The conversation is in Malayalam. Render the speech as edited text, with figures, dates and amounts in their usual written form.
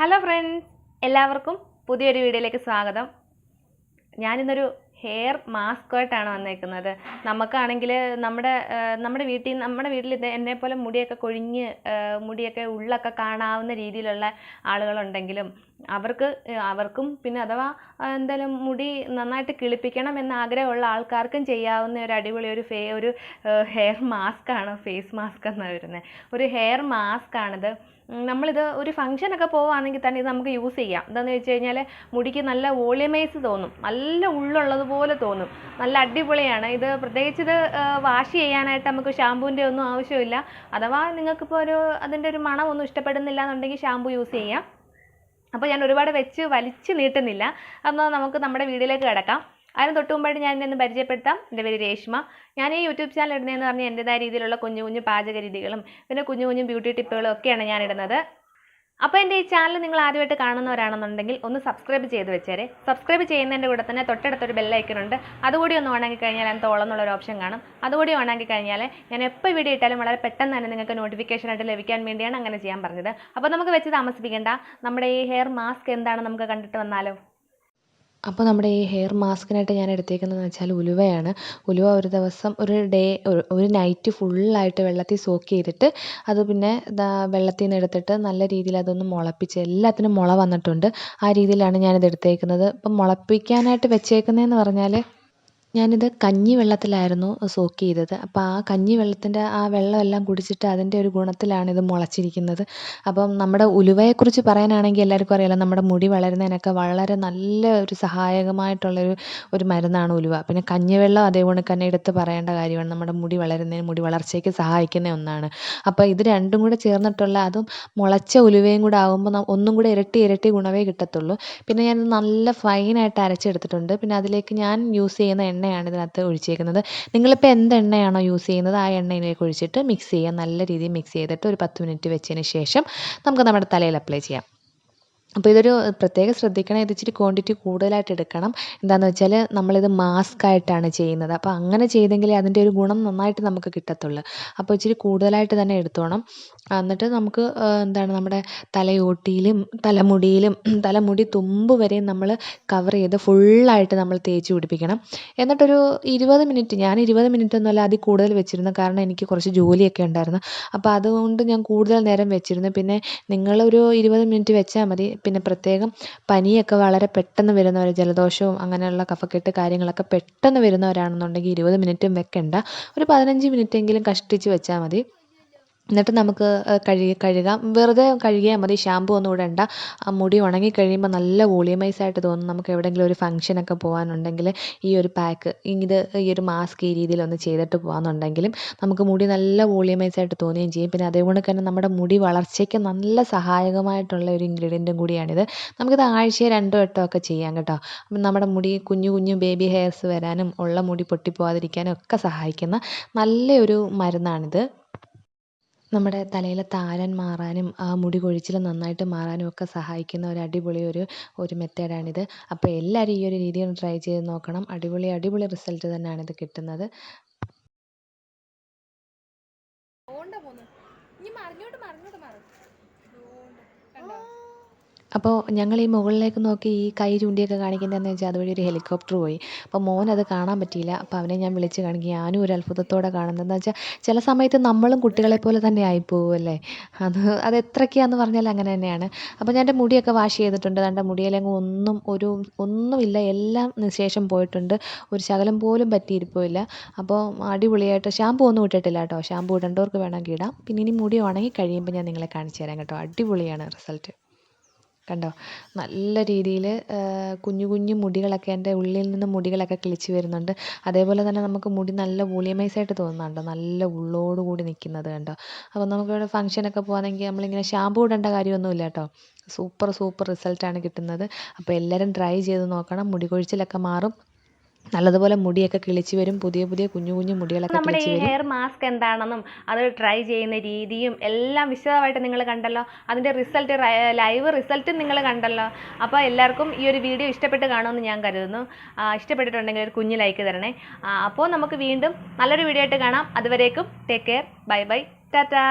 ഹലോ ഫ്രണ്ട്സ്, എല്ലാവർക്കും പുതിയൊരു വീഡിയോയിലേക്ക് സ്വാഗതം. ഞാനിന്നൊരു ഹെയർ മാസ്കായിട്ടാണ് വന്നേക്കുന്നത്. നമുക്കാണെങ്കിൽ നമ്മുടെ വീട്ടിൽ എന്നെപ്പോലെ മുടിയൊക്കെ കൊഴിഞ്ഞ് മുടിയൊക്കെ ഉള്ളൊക്കെ കാണാവുന്ന രീതിയിലുള്ള ആളുകളുണ്ടെങ്കിലും അവർക്കും പിന്നെ അഥവാ എന്തായാലും മുടി നന്നായിട്ട് കിളിപ്പിക്കണം എന്ന ആഗ്രഹമുള്ള ആൾക്കാർക്കും ചെയ്യാവുന്ന ഒരു അടിപൊളി ഒരു ഹെയർ മാസ്കാണ്. ഫേസ് മാസ്ക് എന്നാണ് വരുന്നത്. ഒരു ഹെയർ മാസ്കാണിത്. നമ്മളിത് ഒരു ഫംഗ്ഷനൊക്കെ പോവുകയാണെങ്കിൽ തന്നെ ഇത് നമുക്ക് യൂസ് ചെയ്യാം. എന്താണെന്ന് വെച്ച് കഴിഞ്ഞാൽ മുടിക്ക് നല്ല വോളിയമൈസ് തോന്നും, നല്ല ഉള്ളുള്ളതുപോലെ തോന്നും, നല്ല അടിപൊളിയാണ് ഇത്. പ്രത്യേകിച്ച് ഇത് വാഷ് ചെയ്യാനായിട്ട് നമുക്ക് ഷാമ്പൂവിൻ്റെ ഒന്നും ആവശ്യമില്ല. അഥവാ നിങ്ങൾക്കിപ്പോൾ അതിൻ്റെ ഒരു മണമൊന്നും ഇഷ്ടപ്പെടുന്നില്ല എന്നുണ്ടെങ്കിൽ ഷാമ്പൂ യൂസ് ചെയ്യാം. അപ്പോൾ ഞാൻ ഒരുപാട് വലിച്ച് നീട്ടുന്നില്ല. എന്നാൽ നമുക്ക് നമ്മുടെ വീഡിയോയിലേക്ക് കിടക്കാം. അതിന് തൊട്ട് മുമ്പായിട്ട് ഞാൻ എന്നെ പരിചയപ്പെടുത്താം. എൻ്റെ പേര് രേഷ്മ. ഞാൻ ഈ യൂട്യൂബ് ചാനൽ ഇടുന്നതെന്ന് പറഞ്ഞാൽ എൻ്റെതായ രീതിയിലുള്ള കുഞ്ഞു കുഞ്ഞു പാചക രീതികളും പിന്നെ കുഞ്ഞു ബ്യൂട്ടി ടിപ്പുകളും ഒക്കെയാണ് ഞാൻ ഇടുന്നത്. അപ്പോൾ എൻ്റെ ഈ ചാനൽ നിങ്ങൾ ആദ്യമായിട്ട് കാണുന്നവരാണെന്നുണ്ടെങ്കിൽ ഒന്ന് സബ്സ്ക്രൈബ് ചെയ്ത് വെച്ചേരെ. സബ്സ്ക്രൈബ് ചെയ്യുന്നതിൻ്റെ കൂടെ തന്നെ തൊട്ടടുത്തൊരു ബെല്ലൈക്കൺ ഉണ്ട്. അതുകൂടി ഒന്ന് ഓണാക്കി കഴിഞ്ഞാൽ അതിന് തോളെന്നുള്ളൊരു ഓപ്ഷൻ കാണും. അതുകൂടി ഓണാക്കി കഴിഞ്ഞാൽ ഞാൻ എപ്പോൾ വീഡിയോ ഇട്ടാലും വളരെ പെട്ടെന്ന് തന്നെ നിങ്ങൾക്ക് നോട്ടിഫിക്കേഷനായിട്ട് ലഭിക്കാൻ വേണ്ടിയാണ് അങ്ങനെ ചെയ്യാൻ പറഞ്ഞത്. അപ്പോൾ നമുക്ക് വെച്ച് താമസിപ്പിക്കേണ്ട, നമ്മുടെ ഈ ഹെയർ മാസ്ക് എന്താണെന്ന് നമുക്ക് കണ്ടിട്ട് വന്നാലോ. അപ്പോൾ നമ്മുടെ ഈ ഹെയർ മാസ്കിനായിട്ട് ഞാൻ എടുത്തേക്കുന്നതെന്ന് വെച്ചാൽ ഉലുവയാണ്. ഉലുവ ഒരു ദിവസം ഒരു നൈറ്റ് ഫുള്ളായിട്ട് വെള്ളത്തിൽ സോക്ക് ചെയ്തിട്ട് അത് പിന്നെ വെള്ളത്തിൽ നിന്ന് എടുത്തിട്ട് നല്ല രീതിയിൽ അതൊന്ന് മുളപ്പിച്ച്, എല്ലാത്തിനും മുള വന്നിട്ടുണ്ട്. ആ രീതിയിലാണ് ഞാനിത് എടുത്തേക്കുന്നത്. ഇപ്പം മുളപ്പിക്കാനായിട്ട് വെച്ചേക്കുന്നതെന്ന് പറഞ്ഞാൽ ഞാനിത് കഞ്ഞി വെള്ളത്തിലായിരുന്നു സോക്ക് ചെയ്തത്. അപ്പോൾ ആ കഞ്ഞി വെള്ളത്തിൻ്റെ ആ വെള്ളമെല്ലാം കുടിച്ചിട്ട് അതിൻ്റെ ഒരു ഗുണത്തിലാണ് ഇത് മുളച്ചിരിക്കുന്നത്. അപ്പം നമ്മുടെ ഉലുവയെക്കുറിച്ച് പറയാനാണെങ്കിൽ എല്ലാവർക്കും അറിയാലോ, നമ്മുടെ മുടി വളരുന്നതിനൊക്കെ വളരെ നല്ല ഒരു സഹായകമായിട്ടുള്ളൊരു മരുന്നാണ് ഉലുവ. പിന്നെ കഞ്ഞിവെള്ളം അതേപോലെ തന്നെ എടുത്ത് പറയേണ്ട കാര്യമാണ്, നമ്മുടെ മുടി വളരുന്നതിന് മുടി വളർച്ചയ്ക്ക് സഹായിക്കുന്ന ഒന്നാണ്. അപ്പോൾ ഇത് രണ്ടും കൂടെ ചേർന്നിട്ടുള്ള, അതും മുളച്ച ഉലുവയും കൂടെ ആകുമ്പോൾ ഒന്നും കൂടെ ഇരട്ടി ഗുണമേ കിട്ടത്തുള്ളൂ. പിന്നെ ഞാൻ നല്ല ഫൈനായിട്ട് അരച്ചെടുത്തിട്ടുണ്ട്. പിന്നെ അതിലേക്ക് ഞാൻ യൂസ് ചെയ്യുന്ന എണ്ണയാണ് ഇതിനകത്ത് ഒഴിച്ചേക്കുന്നത്. നിങ്ങളിപ്പോൾ എന്ത് എണ്ണയാണോ യൂസ് ചെയ്യുന്നത് ആ എണ്ണയിലേക്ക് ഒഴിച്ചിട്ട് മിക്സ് ചെയ്യുക. നല്ല രീതിയിൽ മിക്സ് ചെയ്തിട്ട് ഒരു 10 മിനിറ്റ് വെച്ചതിന് ശേഷം നമുക്ക് നമ്മുടെ തലയിൽ അപ്ലൈ ചെയ്യാം. അപ്പോൾ ഇതൊരു പ്രത്യേകം ശ്രദ്ധിക്കണം, ഇത് ഇച്ചിരി ക്വാണ്ടിറ്റി കൂടുതലായിട്ട് എടുക്കണം. എന്താണെന്ന് വെച്ചാൽ നമ്മളിത് മാസ്ക് ആയിട്ടാണ് ചെയ്യുന്നത്. അപ്പോൾ അങ്ങനെ ചെയ്തെങ്കിലേ അതിൻ്റെ ഒരു ഗുണം നന്നായിട്ട് നമുക്ക് കിട്ടത്തുള്ളൂ. അപ്പോൾ ഇച്ചിരി കൂടുതലായിട്ട് തന്നെ എടുത്തോണം. എന്നിട്ട് നമുക്ക് നമ്മുടെ തലയോട്ടിയിലും തലമുടി തുമ്പ് വരെയും നമ്മൾ കവർ ചെയ്ത് ഫുള്ളായിട്ട് നമ്മൾ തേച്ച് പിടിപ്പിക്കണം. എന്നിട്ടൊരു 20 മിനിറ്റ്, ഞാൻ 20 മിനിറ്റ് ഒന്നുമല്ല അതിൽ കൂടുതൽ വെച്ചിരുന്നു. കാരണം എനിക്ക് കുറച്ച് ജോലിയൊക്കെ ഉണ്ടായിരുന്നു. അപ്പോൾ അതുകൊണ്ട് ഞാൻ കൂടുതൽ നേരം വെച്ചിരുന്നു. പിന്നെ നിങ്ങളൊരു 20 മിനിറ്റ് വെച്ചാൽ മതി. പിന്നെ പ്രത്യേകം പനിയൊക്കെ വളരെ പെട്ടെന്ന് വരുന്നവർ, ജലദോഷവും അങ്ങനെയുള്ള കഫക്കെട്ട് കാര്യങ്ങളൊക്കെ പെട്ടെന്ന് വരുന്നവരാണെന്നുണ്ടെങ്കിൽ 20 മിനിറ്റും വെക്കണ്ട, ഒരു 15 മിനിറ്റെങ്കിലും കഷ്ടിച്ച് വെച്ചാൽ മതി. എന്നിട്ട് നമുക്ക് കഴുകാം. വെറുതെ കഴുകിയാൽ മതി, ഷാമ്പൂ ഒന്നും ഇടണ്ട. ആ മുടി ഉണങ്ങി കഴിയുമ്പോൾ നല്ല വോളിയമൈസ് ആയിട്ട് തോന്നും. നമുക്ക് എവിടെയെങ്കിലും ഒരു ഫംഗ്ഷനൊക്കെ പോകാനുണ്ടെങ്കിൽ ഈ ഒരു പാക്ക്, ഈ ഒരു മാസ്ക് ഈ രീതിയിലൊന്ന് ചെയ്തിട്ട് പോകാമെന്നുണ്ടെങ്കിലും നമുക്ക് മുടി നല്ല വോളിയമൈസ് ആയിട്ട് തോന്നുകയും ചെയ്യും. പിന്നെ അതേപോലെ തന്നെ നമ്മുടെ മുടി വളർച്ചയ്ക്ക് നല്ല സഹായകമായിട്ടുള്ള ഒരു ഇൻഗ്രീഡിയൻറ്റും കൂടിയാണിത്. നമുക്കിത് ആഴ്ചയിൽ 2 വട്ടമൊക്കെ ചെയ്യാം കേട്ടോ. അപ്പം നമ്മുടെ മുടി കുഞ്ഞു ബേബി ഹെയർസ് വരാനും ഉള്ള മുടി പൊട്ടിപ്പോവാതിരിക്കാനും ഒക്കെ സഹായിക്കുന്ന നല്ലൊരു മരുന്നാണിത്. നമ്മുടെ തലയിലെ താരൻ മാറാനും ആ മുടി കൊഴിച്ചിൽ നന്നായിട്ട് മാറാനും ഒക്കെ സഹായിക്കുന്ന ഒരു അടിപൊളി ഒരു മെത്തേഡാണിത്. അപ്പോൾ എല്ലാവരും ഈ ഒരു രീതി ഒന്ന് ട്രൈ ചെയ്ത് നോക്കണം. അടിപൊളി റിസൾട്ട് തന്നെയാണ് ഇത് കിട്ടുന്നത്. അപ്പോൾ ഞങ്ങൾ ഈ മുകളിലേക്ക് നോക്കി ഈ കൈ ചൂണ്ടിയൊക്കെ കാണിക്കുന്നതെന്ന് വെച്ചാൽ അതുവഴി ഒരു ഹെലികോപ്റ്റർ പോയി. അപ്പോൾ മോനത് കാണാൻ പറ്റിയില്ല. അപ്പോൾ അവനെ ഞാൻ വിളിച്ച് കാണിക്കും. ഞാനും ഒരു അത്ഭുതത്തോടെ കാണുന്നതെന്ന് വെച്ചാൽ ചില സമയത്ത് നമ്മളും കുട്ടികളെ പോലെ തന്നെ ആയിപ്പോവുമല്ലേ. അത് എത്രയൊക്കെയാണെന്ന് പറഞ്ഞാൽ അങ്ങനെ തന്നെയാണ്. അപ്പോൾ ഞാൻ എൻ്റെ മുടിയൊക്കെ വാഷ് ചെയ്തിട്ടുണ്ട്. എൻ്റെ മുടിയിലെങ്ങും ഒന്നുമില്ല, എല്ലാം നിശേഷം പോയിട്ടുണ്ട്. ഒരു ശകലം പോലും പറ്റിയിരിപ്പില്ല. അപ്പോൾ അടിപൊളിയായിട്ട് ഷാമ്പൂ ഒന്നും ഇട്ടിട്ടില്ല കേട്ടോ. ഷാമ്പൂ ഇടേണ്ടവർക്ക് വേണമെങ്കിൽ ഇടാം. പിന്നെ ഇനി മുടി ഉണങ്ങി കഴിയുമ്പോൾ ഞാൻ നിങ്ങളെ കാണിച്ചു തരാം കേട്ടോ. അടിപൊളിയാണ് റിസൾട്ട്. കണ്ടോ, നല്ല രീതിയിൽ കുഞ്ഞു മുടികളൊക്കെ, എൻ്റെ ഉള്ളിൽ നിന്ന് മുടികളൊക്കെ കിളിച്ച് വരുന്നുണ്ട്. അതേപോലെ തന്നെ നമുക്ക് മുടി നല്ല വോളിയമൈസ് ആയിട്ട് തോന്നുന്നുണ്ടോ, നല്ല ഉള്ളോട് കൂടി നിൽക്കുന്നത് കണ്ടോ. അപ്പോൾ നമുക്കിവിടെ ഫംഗ്ഷനൊക്കെ പോകുകയാണെങ്കിൽ നമ്മളിങ്ങനെ ഷാമ്പൂ ഇടേണ്ട കാര്യമൊന്നുമില്ല കേട്ടോ. സൂപ്പർ റിസൾട്ടാണ് കിട്ടുന്നത്. അപ്പോൾ എല്ലാവരും ട്രൈ ചെയ്ത് നോക്കണം. മുടി കൊഴിച്ചിലൊക്കെ മാറും, നല്ലതുപോലെ മുടിയൊക്കെ കിളിച്ച് വരും. പുതിയ കുഞ്ഞു മുടികളൊക്കെ നമ്മുടെ കിളിച്ച് ഈ വരും. ഹെയർ മാസ്ക് എന്താണെന്നും അത് ട്രൈ ചെയ്യുന്ന രീതിയും എല്ലാം വിശദമായിട്ട് നിങ്ങൾ കണ്ടല്ലോ. അതിൻ്റെ ലൈവ് റിസൾട്ടും നിങ്ങൾ കണ്ടല്ലോ. അപ്പോൾ എല്ലാവർക്കും ഈ ഒരു വീഡിയോ ഇഷ്ടപ്പെട്ട് കാണുമെന്ന് ഞാൻ കരുതുന്നു. ഇഷ്ടപ്പെട്ടിട്ടുണ്ടെങ്കിൽ ഒരു കുഞ്ഞ് ലൈക്ക് തരണേ. അപ്പോൾ നമുക്ക് വീണ്ടും നല്ലൊരു വീഡിയോ ആയിട്ട് കാണാം. അതുവരേക്കും ടേക്ക് കെയർ, ബൈ ടാറ്റാ.